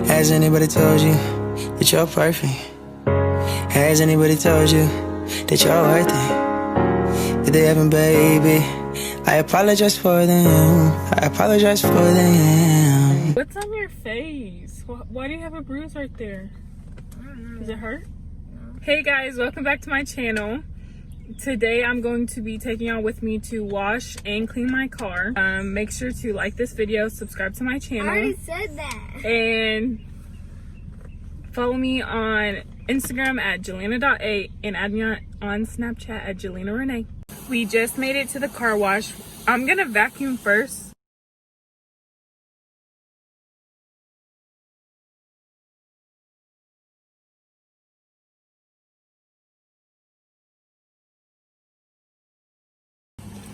Has anybody told you that you're perfect? Has anybody told you that you're worth it? If they haven't, baby, I apologize for them. I apologize for them. What's on your face? Why do you have a bruise right there? Does it hurt? Hey guys, welcome back to my channel. Today I'm going to be taking y'all with me to wash and clean my car. Make sure to like this video, subscribe to my channel. I already said that. And follow me on Instagram at Jelena.8 and add me on Snapchat at Jelena Renee. We just made it to the car wash. I'm gonna vacuum first.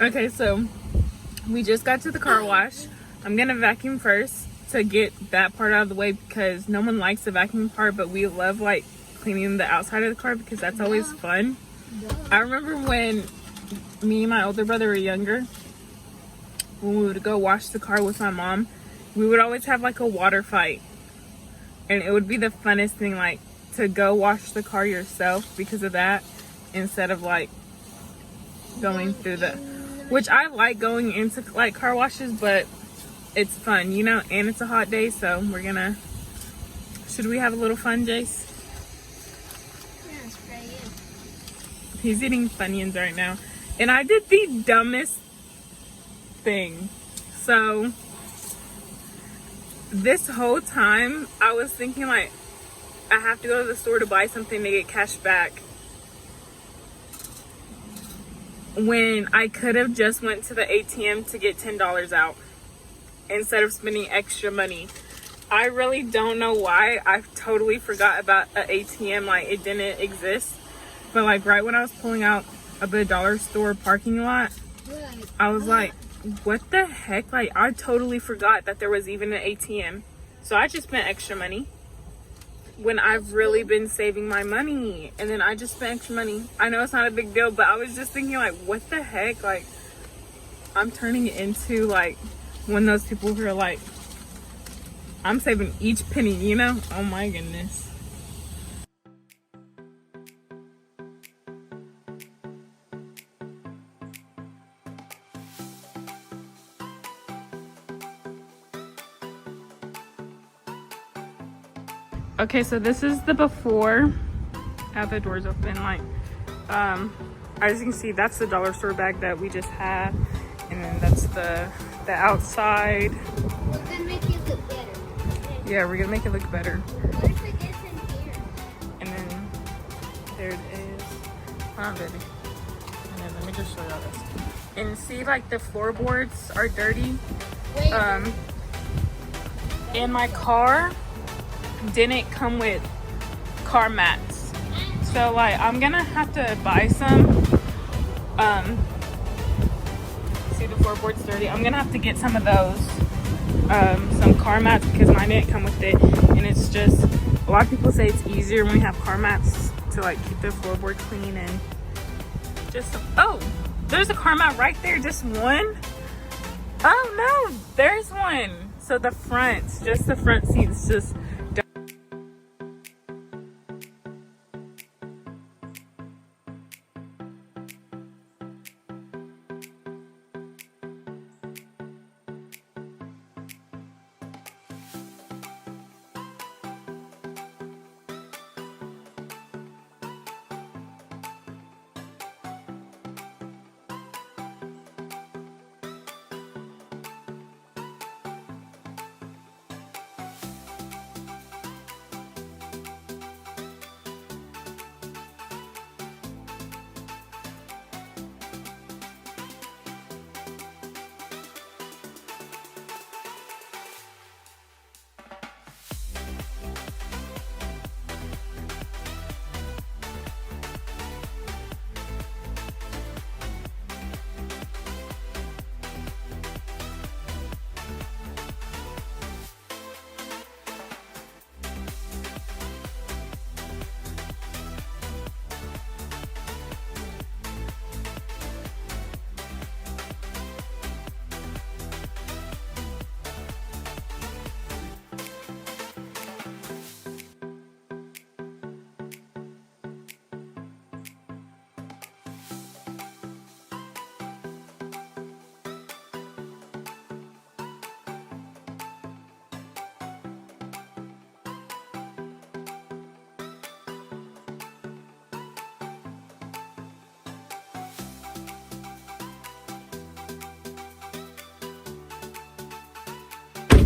Okay, so we just got to the car wash. I'm gonna vacuum first to get that part out of the way because no one likes the vacuum part, but we love like cleaning the outside of the car because that's always fun. I remember when me and my older brother were younger, when we would go wash the car with my mom, we would always have like a water fight, and it would be the funnest thing, like to go wash the car yourself because of that, instead of like going through the, which I like going into like car washes, but it's fun, you know, and it's a hot day, so we're gonna, should we have a little fun, Jace? Yeah, spray you. He's eating Funyuns right now, and I did the dumbest thing. So this whole time I was thinking like I have to go to the store to buy something to get cash back, when I could have just went to the ATM to get $10 out instead of spending extra money. I really don't know why. I totally forgot about an ATM, like it didn't exist. But like right when I was pulling out of the dollar store parking lot, I was like, what the heck? Like I totally forgot that there was even an ATM. So I just spent extra money when I've really been saving my money, and then I just spent extra money. I know it's not a big deal, but I was just thinking like, what the heck? Like I'm turning into like one of those people who are like, I'm saving each penny, you know? Oh my goodness. Okay, so this is the before. I have the doors open, like as you can see, that's the dollar store bag that we just had, and then that's the outside. We're gonna make it look better. Yeah, we're gonna make it look better. What if it gets in here? And then there it is. Hold on, baby. And then let me just show y'all this. And see, like the floorboards are dirty. Wait. And my car didn't come with car mats, so like I'm gonna have to buy some. See, the floorboard's dirty. I'm gonna have to get some of those, some car mats, because mine didn't come with it. And it's just, a lot of people say it's easier when we have car mats to like keep the floorboard clean. And just, oh, there's a car mat right there, just one. Oh no, there's one. So the front, just the front seats, just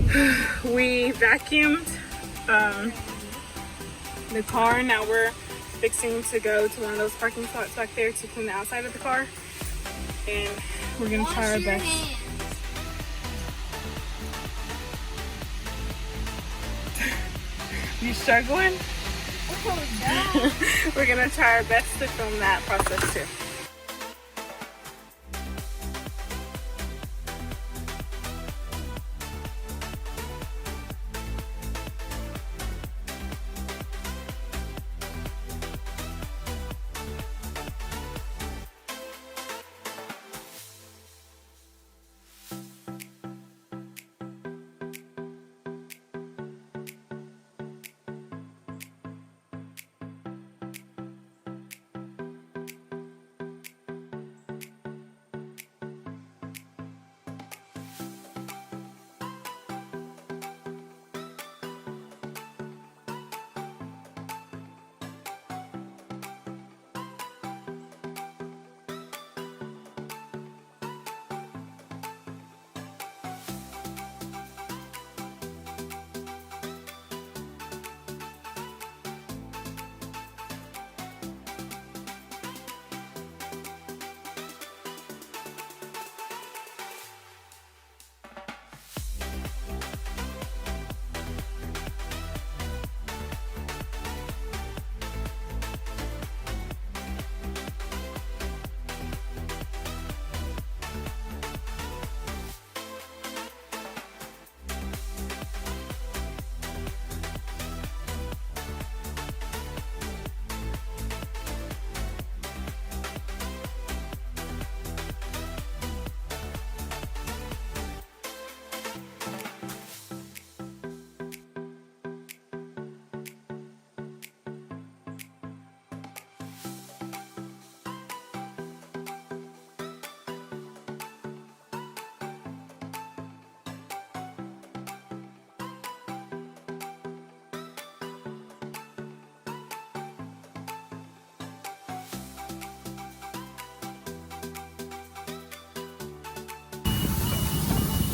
We vacuumed the car. Now we're fixing to go to one of those parking spots back there to clean the outside of the car. And we're gonna try our best. You struggling? Oh, no. We're gonna try our best to film that process too.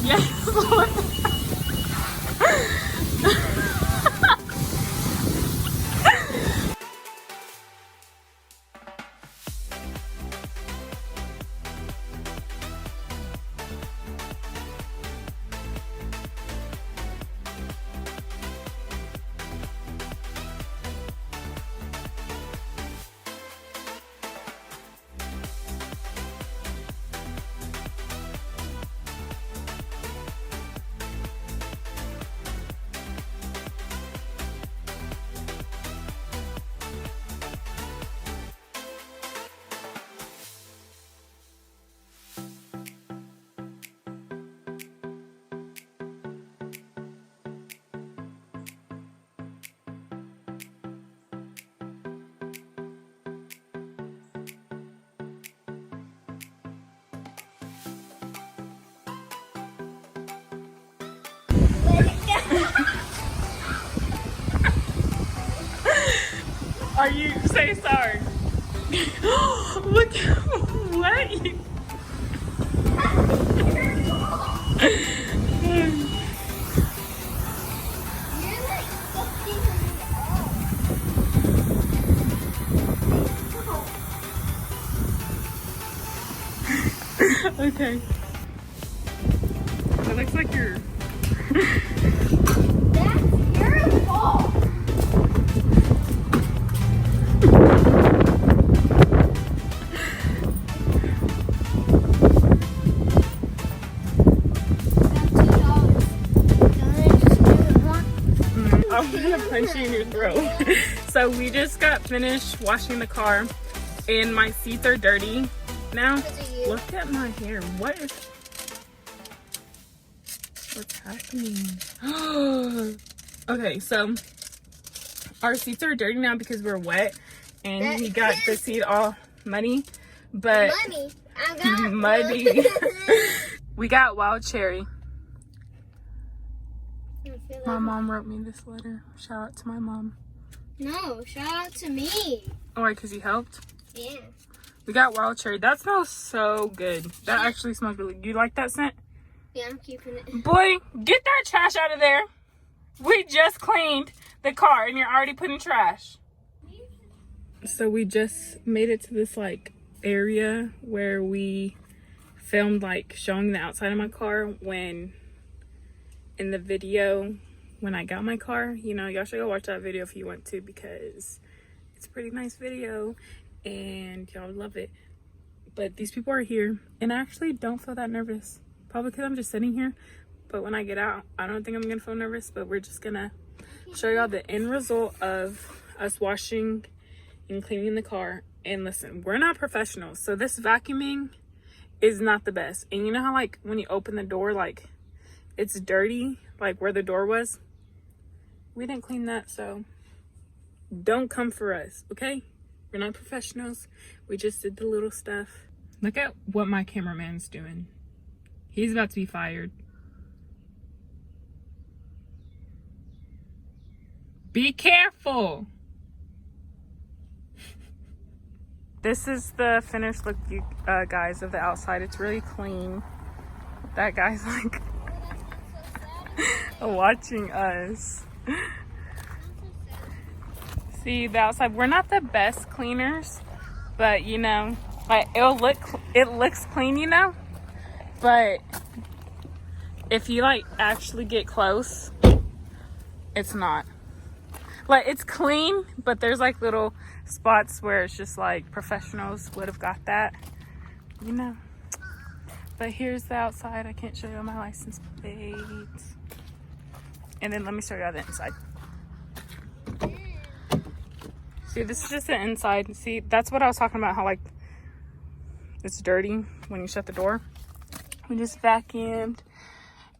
Yes. Are you say sorry? Look what you You're like fucking me up. okay. It looks like you're That's your fault. I'm gonna punch you in your throat. So we just got finished washing the car and my seats are dirty now. Look at my hair. What's happening? Okay, so our seats are dirty now because we're wet and we got the seat all muddy. But Money. I got muddy. We got wild cherry. My mom wrote me this letter. Shout out to my mom. No, shout out to me. Oh, wait, because you helped? Yeah. We got wild cherry. That smells so good. That actually smells really good. You like that scent? Yeah, I'm keeping it. Boy, get that trash out of there. We just cleaned the car and you're already putting trash. So we just made it to this like area where we filmed like showing the outside of my car when in the video when I got my car. You know, y'all should go watch that video if you want to, because it's a pretty nice video and y'all would love it. But these people are here and I actually don't feel that nervous. Probably because I'm just sitting here. But when I get out, I don't think I'm gonna feel nervous, but we're just gonna show y'all the end result of us washing and cleaning the car. And listen, we're not professionals, so this vacuuming is not the best. And you know how like when you open the door, like it's dirty, like where the door was? We didn't clean that, so don't come for us, okay? We're not professionals. We just did the little stuff. Look at what my cameraman's doing. He's about to be fired. Be careful. This is the finished look, you guys, of the outside. It's really clean. That guy's like watching us. See the outside. We're not the best cleaners, but you know, like it looks clean, you know. But if you like actually get close, it's not. Like it's clean, but there's like little spots where it's just like professionals would have got that, you know. But here's the outside. I can't show you my license plate. And then let me show you the inside. See, this is just the inside. See, that's what I was talking about, how like it's dirty when you shut the door. We just vacuumed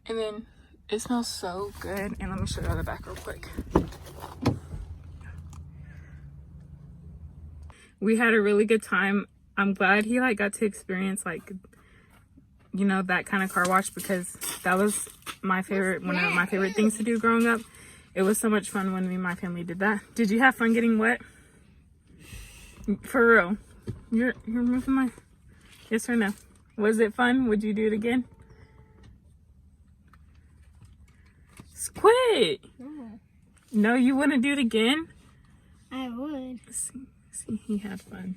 and then it smells so good. And let me show you the back real quick. We had a really good time. I'm glad he like got to experience like, you know, that kind of car wash, because that was my favorite, one of my favorite things to do growing up. It was so much fun when me and my family did that. Did you have fun getting wet? For real? You're moving my, yes or no? Was it fun? Would you do it again? Quit. No, you wouldn't do it again? I would. See, he had fun.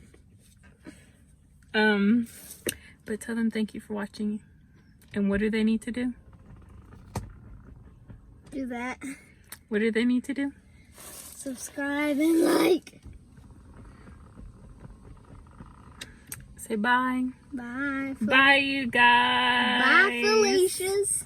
But tell them thank you for watching. And what do they need to do? Do that. What do they need to do? Subscribe and like. Say bye. Bye. Bye, you guys. Bye, Felicia's.